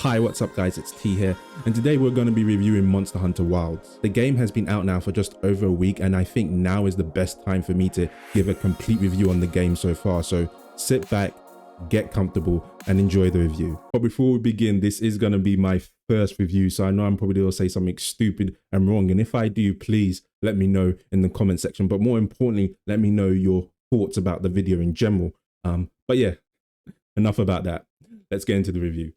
Hi, what's up guys, it's T here, and today we're going to be reviewing Monster Hunter Wilds. The game has been out now for just over a week, and I think now is the best time for me to give a complete review on the game so far, so sit back, get comfortable, and enjoy the review. But before we begin, this is going to be my first review, so I know I'm probably going to say something stupid and wrong, and if I do, please let me know in the comment section, but more importantly, let me know your thoughts about the video in general. But yeah, enough about that. Let's get into the review.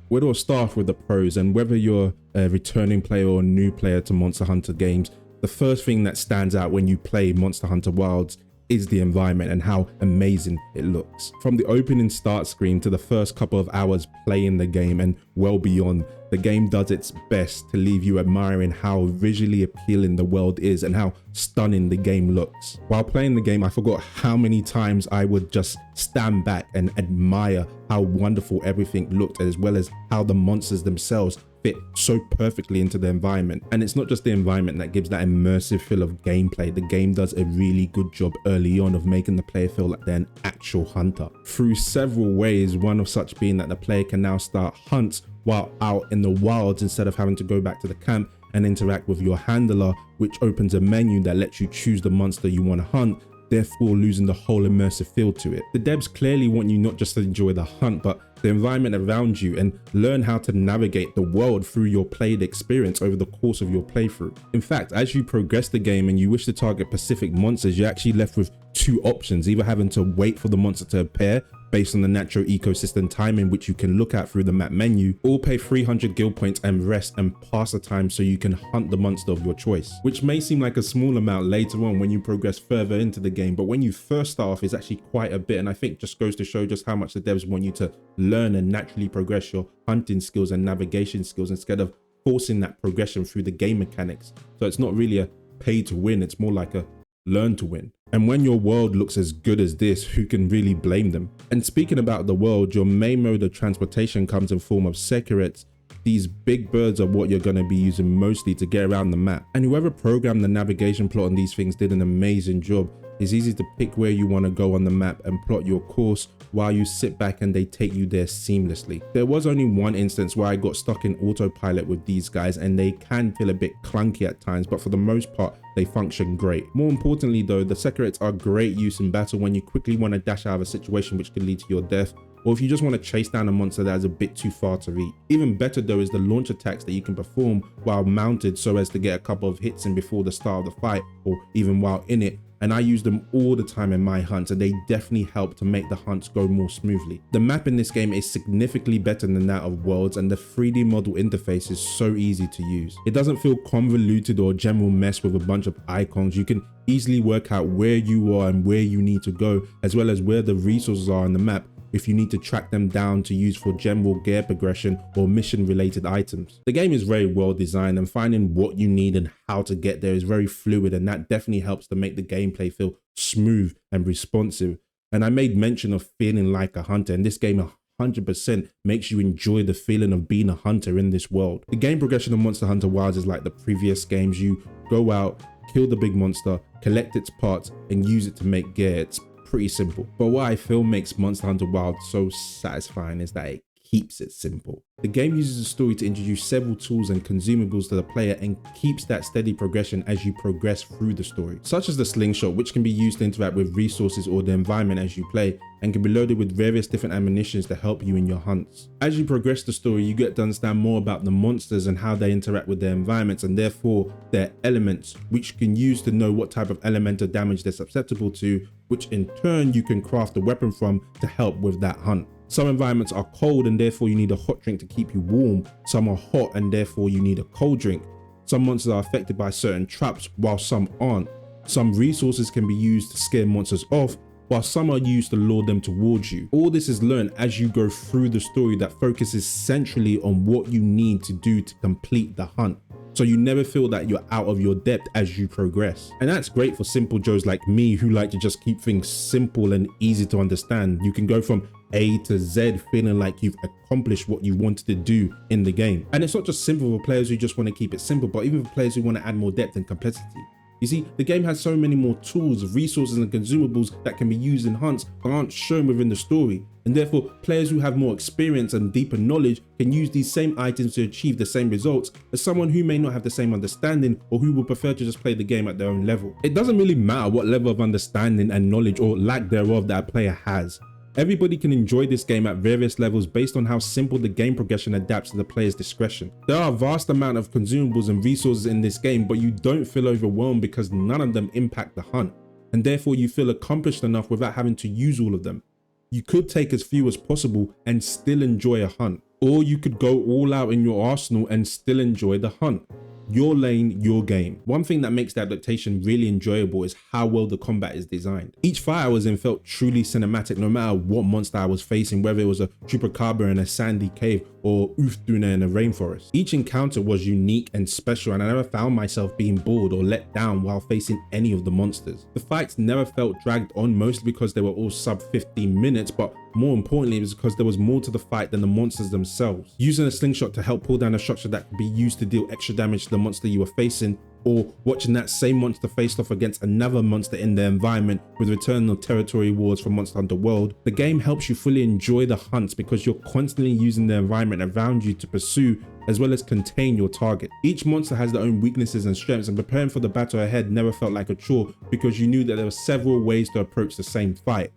We'll start with the pros, and whether you're a returning player or a new player to Monster Hunter games, the first thing that stands out when you play Monster Hunter Wilds is the environment and how amazing it looks. From the opening start screen to the first couple of hours playing the game and well beyond, the game does its best to leave you admiring how visually appealing the world is and how stunning the game looks. While playing the game, I forgot how many times I would just stand back and admire how wonderful everything looked, as well as how the monsters themselves fit so perfectly into the environment. And it's not just the environment that gives that immersive feel of gameplay. The game does a really good job early on of making the player feel like they're an actual hunter through several ways, one of such being that the player can now start hunts while out in the wilds instead of having to go back to the camp and interact with your handler, which opens a menu that lets you choose the monster you want to hunt, therefore losing the whole immersive feel to it. The devs clearly want you not just to enjoy the hunt, but the environment around you, and learn how to navigate the world through your played experience over the course of your playthrough. In fact, as you progress the game and you wish to target specific monsters, you're actually left with two options, either having to wait for the monster to appear based on the natural ecosystem timing, which you can look at through the map menu, or pay 300 guild points and rest and pass the time so you can hunt the monster of your choice, which may seem like a small amount later on when you progress further into the game, but when you first start off, it's actually quite a bit, and I think just goes to show just how much the devs want you to learn and naturally progress your hunting skills and navigation skills instead of forcing that progression through the game mechanics. So it's not really a pay to win, it's more like a learn to win. And when your world looks as good as this, who can really blame them? And speaking about the world, your main mode of transportation comes in form of Sekirets. These big birds are what you're going to be using mostly to get around the map. And whoever programmed the navigation plot on these things did an amazing job. It's easy to pick where you want to go on the map and plot your course while you sit back and they take you there seamlessly. There was only one instance where I got stuck in autopilot with these guys, and they can feel a bit clunky at times, but for the most part, they function great. More importantly though, the Sekirets are great use in battle when you quickly want to dash out of a situation which could lead to your death, or if you just want to chase down a monster that is a bit too far to reach. Even better though is the launch attacks that you can perform while mounted so as to get a couple of hits in before the start of the fight, or even while in it, and I use them all the time in my hunts, and they definitely help to make the hunts go more smoothly. The map in this game is significantly better than that of Worlds, and the 3D model interface is so easy to use. It doesn't feel convoluted or general mess with a bunch of icons. You can easily work out where you are and where you need to go, as well as where the resources are on the map if you need to track them down to use for general gear progression or mission related items. The game is very well designed, and finding what you need and how to get there is very fluid, and that definitely helps to make the gameplay feel smooth and responsive. And I made mention of feeling like a hunter, and this game 100% makes you enjoy the feeling of being a hunter in this world. The game progression of Monster Hunter Wilds is like the previous games. You go out, kill the big monster, collect its parts, and use it to make gear. It's pretty simple. But what I feel makes Monster Hunter Wilds so satisfying is that it keeps it simple. The game uses the story to introduce several tools and consumables to the player and keeps that steady progression as you progress through the story, such as the slingshot, which can be used to interact with resources or the environment as you play, and can be loaded with various different ammunitions to help you in your hunts. As you progress the story, you get to understand more about the monsters and how they interact with their environments, and therefore their elements, which you can use to know what type of elemental damage they're susceptible to, which in turn you can craft a weapon from to help with that hunt. Some environments are cold and therefore you need a hot drink to keep you warm. Some are hot and therefore you need a cold drink. Some monsters are affected by certain traps while some aren't. Some resources can be used to scare monsters off, while some are used to lure them towards you. All this is learned as you go through the story that focuses centrally on what you need to do to complete the hunt, so you never feel that you're out of your depth as you progress. And that's great for simple Joes like me who like to just keep things simple and easy to understand. You can go from A to Z feeling like you've accomplished what you wanted to do in the game. And it's not just simple for players who just want to keep it simple, but even for players who want to add more depth and complexity. You see, the game has so many more tools, resources and consumables that can be used in hunts but aren't shown within the story, and therefore players who have more experience and deeper knowledge can use these same items to achieve the same results as someone who may not have the same understanding or who would prefer to just play the game at their own level. It doesn't really matter what level of understanding and knowledge or lack thereof that a player has. Everybody can enjoy this game at various levels based on how simple the game progression adapts to the player's discretion. There are a vast amount of consumables and resources in this game, but you don't feel overwhelmed because none of them impact the hunt, and therefore you feel accomplished enough without having to use all of them. You could take as few as possible and still enjoy a hunt, or you could go all out in your arsenal and still enjoy the hunt. Your lane, your game. One thing that makes the adaptation really enjoyable is how well the combat is designed. Each fight I was in felt truly cinematic no matter what monster I was facing, whether it was a Chupacabra in a sandy cave or Ufduna in a rainforest. Each encounter was unique and special, and I never found myself being bored or let down while facing any of the monsters. The fights never felt dragged on, mostly because they were all sub 15 minutes, but more importantly, it was because there was more to the fight than the monsters themselves. Using a slingshot to help pull down a structure that could be used to deal extra damage to the monster you were facing, or watching that same monster face off against another monster in their environment with return of territory rewards from Monster Hunter World. The game helps you fully enjoy the hunts because you're constantly using the environment around you to pursue as well as contain your target. Each monster has their own weaknesses and strengths, and preparing for the battle ahead never felt like a chore because you knew that there were several ways to approach the same fight.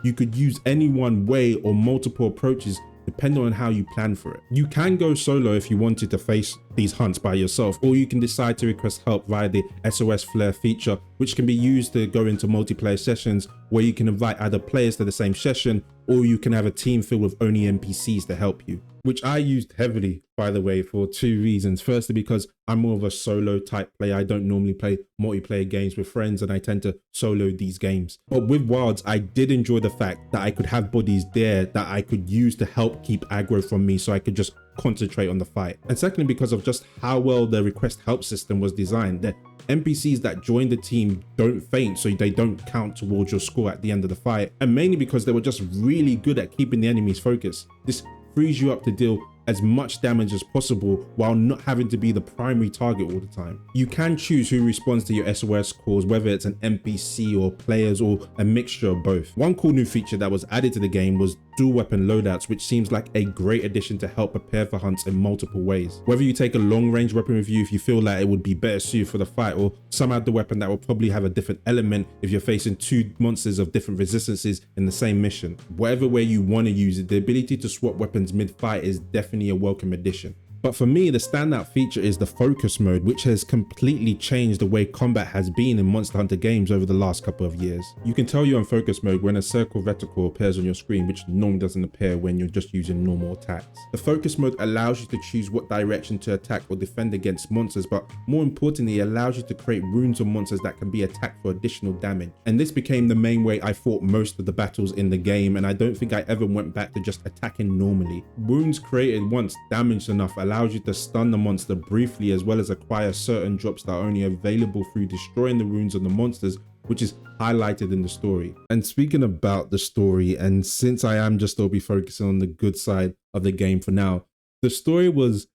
You could use any one way or multiple approaches depending on how you plan for it. You can go solo if you wanted to face these hunts by yourself, or you can decide to request help via the SOS Flare feature, which can be used to go into multiplayer sessions where you can invite other players to the same session, or you can have a team filled with only NPCs to help you, which I used heavily, by the way, for two reasons. Firstly, because I'm more of a solo type player. I don't normally play multiplayer games with friends, and I tend to solo these games. But with Wilds, I did enjoy the fact that I could have buddies there that I could use to help keep aggro from me so I could just concentrate on the fight. And secondly, because of just how well the request help system was designed. The NPCs that join the team don't faint, so they don't count towards your score at the end of the fight, and mainly because they were just really good at keeping the enemy's focus. This frees you up to deal as much damage as possible while not having to be the primary target all the time. You can choose who responds to your SOS calls, whether it's an NPC or players or a mixture of both. One cool new feature that was added to the game was dual weapon loadouts, which seems like a great addition to help prepare for hunts in multiple ways. Whether you take a long range weapon with you if you feel like it would be better suited for the fight, or some other weapon that will probably have a different element if you're facing two monsters of different resistances in the same mission. Whatever way you want to use it, the ability to swap weapons mid-fight is definitely a welcome addition. But for me, the standout feature is the focus mode, which has completely changed the way combat has been in Monster Hunter games over the last couple of years. You can tell you're in focus mode when a circle reticle appears on your screen, which normally doesn't appear when you're just using normal attacks. The focus mode allows you to choose what direction to attack or defend against monsters, but more importantly, it allows you to create runes on monsters that can be attacked for additional damage. And this became the main way I fought most of the battles in the game, and I don't think I ever went back to just attacking normally. Wounds created once damaged enough allows you to stun the monster briefly, as well as acquire certain drops that are only available through destroying the runes on the monsters, which is highlighted in the story. And speaking about the story, and since I am just be focusing on the good side of the game for now, the story was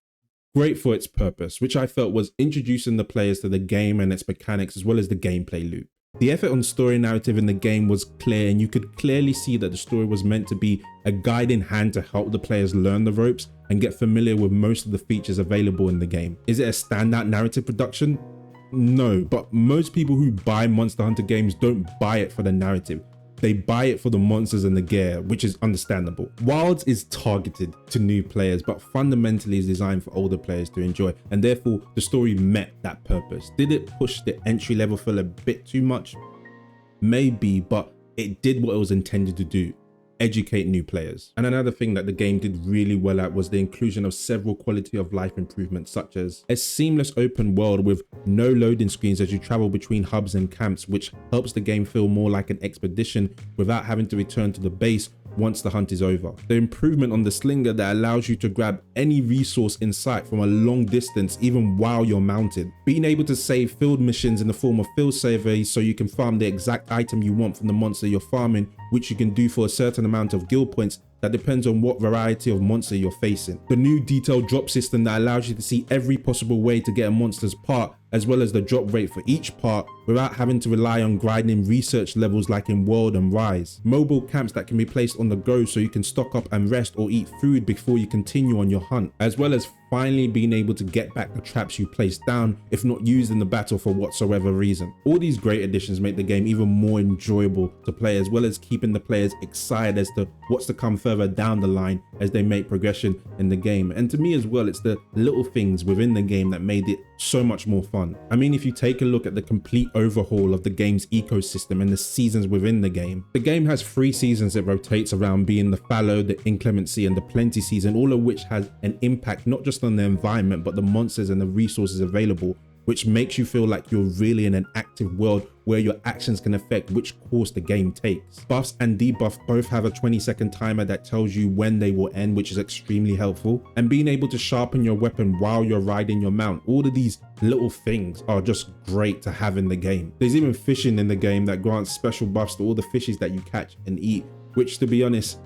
great for its purpose, which I felt was introducing the players to the game and its mechanics, as well as the gameplay loop. The effort on story narrative in the game was clear, and you could clearly see that the story was meant to be a guiding hand to help the players learn the ropes and get familiar with most of the features available in the game. Is it a standout narrative production? No, but most people who buy Monster Hunter games don't buy it for the narrative. They buy it for the monsters and the gear, which is understandable. Wilds is targeted to new players, but fundamentally is designed for older players to enjoy, and therefore the story met that purpose. Did it push the entry level feel a bit too much? Maybe, but it did what it was intended to do: educate new players. And another thing that the game did really well at was the inclusion of several quality of life improvements, such as a seamless open world with no loading screens as you travel between hubs and camps, which helps the game feel more like an expedition without having to return to the base once the hunt is over. The improvement on the slinger that allows you to grab any resource in sight from a long distance even while you're mounted. Being able to save field missions in the form of field surveys so you can farm the exact item you want from the monster you're farming, which you can do for a certain amount of guild points, that depends on what variety of monster you're facing. The new detailed drop system that allows you to see every possible way to get a monster's part, as well as the drop rate for each part without having to rely on grinding research levels like in World and Rise. Mobile camps that can be placed on the go so you can stock up and rest or eat food before you continue on your hunt, as well as finally being able to get back the traps you placed down if not used in the battle for whatsoever reason. All these great additions make the game even more enjoyable to play, as well as keeping the players excited as to what's to come further down the line as they make progression in the game. And to me as well, it's the little things within the game that made it so much more fun. I mean, if you take a look at the complete overhaul of the game's ecosystem and the seasons within the game has 3 seasons it rotates around, being the fallow, the inclemency and the plenty season, all of which has an impact not just on the environment but the monsters and the resources available, which makes you feel like you're really in an active world where your actions can affect which course the game takes. Buffs and debuff both have a 20-second timer that tells you when they will end, which is extremely helpful. And being able to sharpen your weapon while you're riding your mount, all of these little things are just great to have in the game. There's even fishing in the game that grants special buffs to all the fishes that you catch and eat, which, to be honest,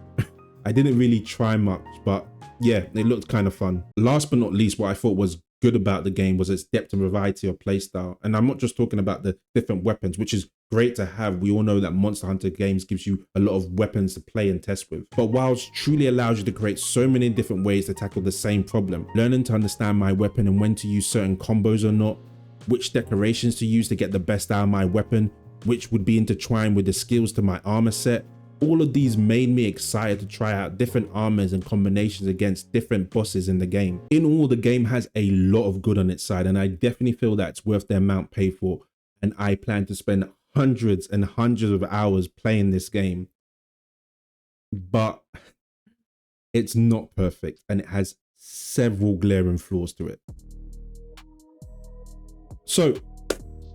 I didn't really try much, but yeah, it looked kind of fun. Last but not least, what I thought was good about the game was its depth and variety of playstyle. And I'm not just talking about the different weapons, which is great to have. We all know that Monster Hunter games gives you a lot of weapons to play and test with. But Wilds truly allows you to create so many different ways to tackle the same problem. Learning to understand my weapon and when to use certain combos or not, which decorations to use to get the best out of my weapon, which would be intertwined with the skills to my armor set. All of these made me excited to try out different armors and combinations against different bosses in the game. In all, the game has a lot of good on its side, and I definitely feel that it's worth the amount paid for, and I plan to spend hundreds and hundreds of hours playing this game. But it's not perfect, and it has several glaring flaws to it. So,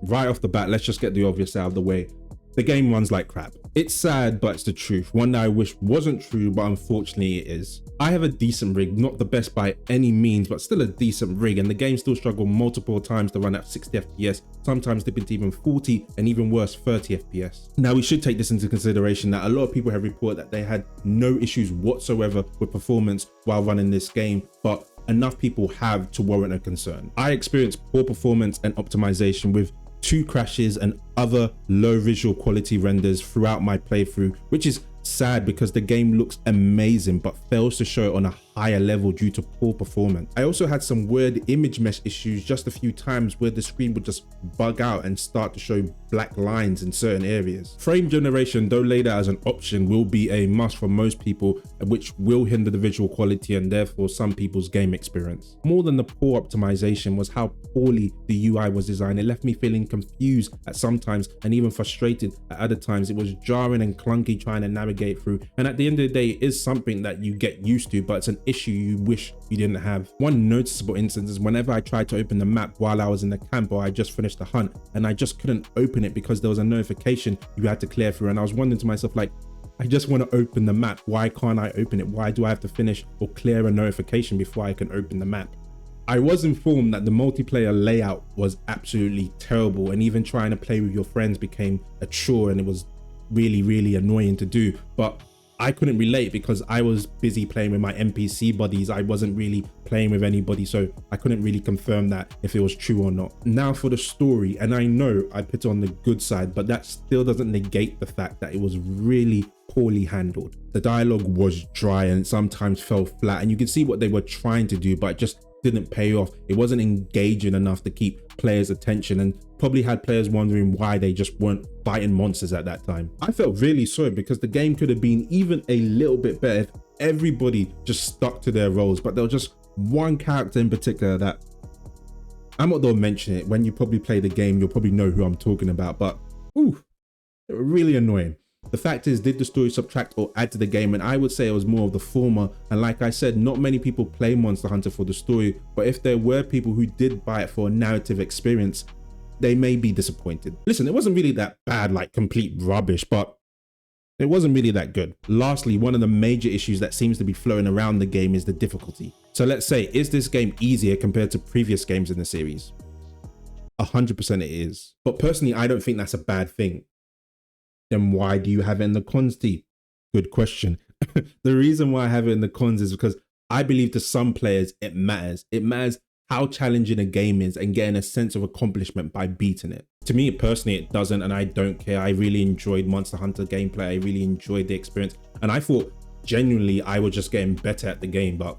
right off the bat, let's just get the obvious out of the way. The game runs like crap. It's sad, but it's the truth. One that I wish wasn't true, but unfortunately it is. I have a decent rig, not the best by any means, but still a decent rig, and the game still struggled multiple times to run at 60 FPS, sometimes dipping to even 40 and even worse 30 FPS. Now we should take this into consideration that a lot of people have reported that they had no issues whatsoever with performance while running this game, but enough people have to warrant a concern. I experienced poor performance and optimization with 2 crashes and other low visual quality renders throughout my playthrough, which is sad because the game looks amazing but fails to show it on a higher level due to poor performance. I also had some weird image mesh issues just a few times where the screen would just bug out and start to show black lines in certain areas. Frame generation, though laid out as an option, will be a must for most people, which will hinder the visual quality and therefore some people's game experience. More than the poor optimization was how poorly the UI was designed. It left me feeling confused at some times and even frustrated at other times. It was jarring and clunky trying to navigate through, and at the end of the day it is something that you get used to, but it's an issue you wish you didn't have. One noticeable instance is whenever I tried to open the map while I was in the camp or I just finished the hunt and I just couldn't open it because there was a notification you had to clear through, and I was wondering to myself, like, I just want to open the map. Why can't I open it? Why do I have to finish or clear a notification before I can open the map? I was informed that the multiplayer layout was absolutely terrible, and even trying to play with your friends became a chore, and it was really annoying to do. But I couldn't relate because I was busy playing with my NPC buddies. I wasn't really playing with anybody, so I couldn't really confirm that if it was true or not. Now for the story, and I know I put it on the good side, but that still doesn't negate the fact that it was really poorly handled. The dialogue was dry and sometimes fell flat, and you can see what they were trying to do, but it just didn't pay off. It wasn't engaging enough to keep players' attention, and probably had players wondering why they just weren't fighting monsters at that time. I felt really sorry because the game could have been even a little bit better if everybody just stuck to their roles, but there was just one character in particular that I'm not gonna mention it. When you probably play the game, you'll probably know who I'm talking about, but ooh, they were really annoying. The fact is, did the story subtract or add to the game? And I would say it was more of the former. And like I said, not many people play Monster Hunter for the story, but if there were people who did buy it for a narrative experience, they may be disappointed. Listen, it wasn't really that bad, like complete rubbish, but it wasn't really that good. Lastly, one of the major issues that seems to be floating around the game is the difficulty. So let's say, is this game easier compared to previous games in the series? 100% it is. But personally, I don't think that's a bad thing. Then why do you have it in the cons team? Good question. The reason why I have it in the cons is because I believe to some players it matters. It matters how challenging a game is and getting a sense of accomplishment by beating it. To me personally, it doesn't, and I don't care. I really enjoyed Monster Hunter gameplay. I really enjoyed the experience, and I thought genuinely I was just getting better at the game, but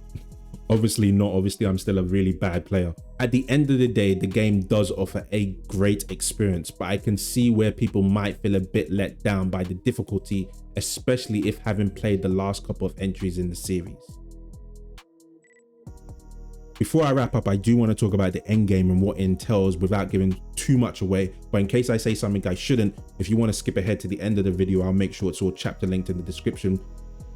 obviously not. Obviously, I'm still a really bad player. At the end of the day, the game does offer a great experience, but I can see where people might feel a bit let down by the difficulty, especially if having played the last couple of entries in the series. Before I wrap up, I do want to talk about the end game and what it entails without giving too much away. But in case I say something I shouldn't, if you want to skip ahead to the end of the video, I'll make sure it's all chapter linked in the description.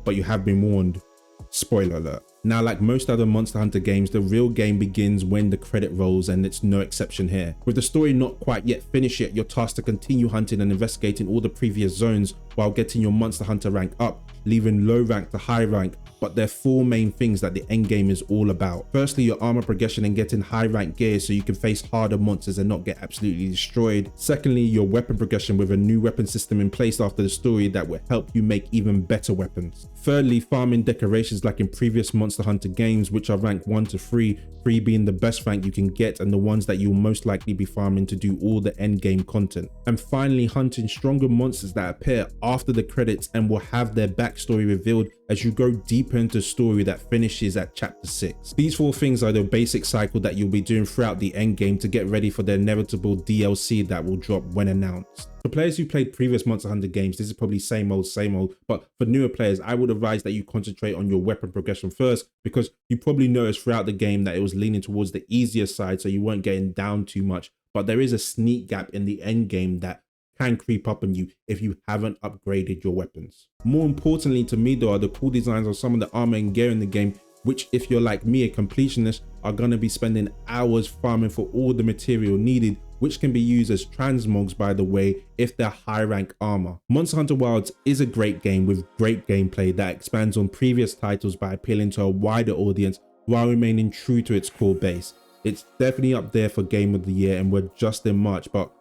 But you have been warned. Spoiler alert. Now, like most other Monster Hunter games, the real game begins when the credit rolls, and it's no exception here. With the story not quite yet finished yet, you're tasked to continue hunting and investigating all the previous zones while getting your Monster Hunter rank up, leaving low rank to high rank. But there are four main things that the end game is all about. Firstly, your armor progression and getting high rank gear so you can face harder monsters and not get absolutely destroyed. Secondly, your weapon progression with a new weapon system in place after the story that will help you make even better weapons. Thirdly, farming decorations like in previous Monster Hunter games, which are ranked 1 to 3, 3 being the best rank you can get and the ones that you'll most likely be farming to do all the end game content. And finally, hunting stronger monsters that appear after the credits and will have their backstory revealed as you go deeper into the story that finishes at chapter 6. These four things are the basic cycle that you'll be doing throughout the end game to get ready for the inevitable DLC that will drop when announced. For players who played previous Monster Hunter games, this is probably same old, but for newer players, I would advise that you concentrate on your weapon progression first, because you probably noticed throughout the game that it was leaning towards the easier side, so you weren't getting down too much, but there is a sneak gap in the end game that can creep up on you if you haven't upgraded your weapons. More importantly to me though are the cool designs of some of the armor and gear in the game, which if you're like me, a completionist, are going to be spending hours farming for all the material needed, which can be used as transmogs by the way if they're high rank armor. Monster Hunter Wilds is a great game with great gameplay that expands on previous titles by appealing to a wider audience while remaining true to its core base. It's definitely up there for Game of the Year, and we're just in March, but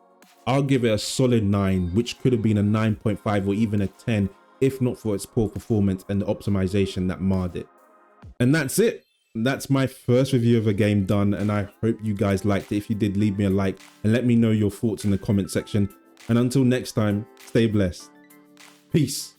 I'll give it a solid 9, which could have been a 9.5 or even a 10 if not for its poor performance and the optimization that marred it. And that's it. That's my first review of a game done, and I hope you guys liked it. If you did, leave me a like and let me know your thoughts in the comment section. And until next time, stay blessed. Peace.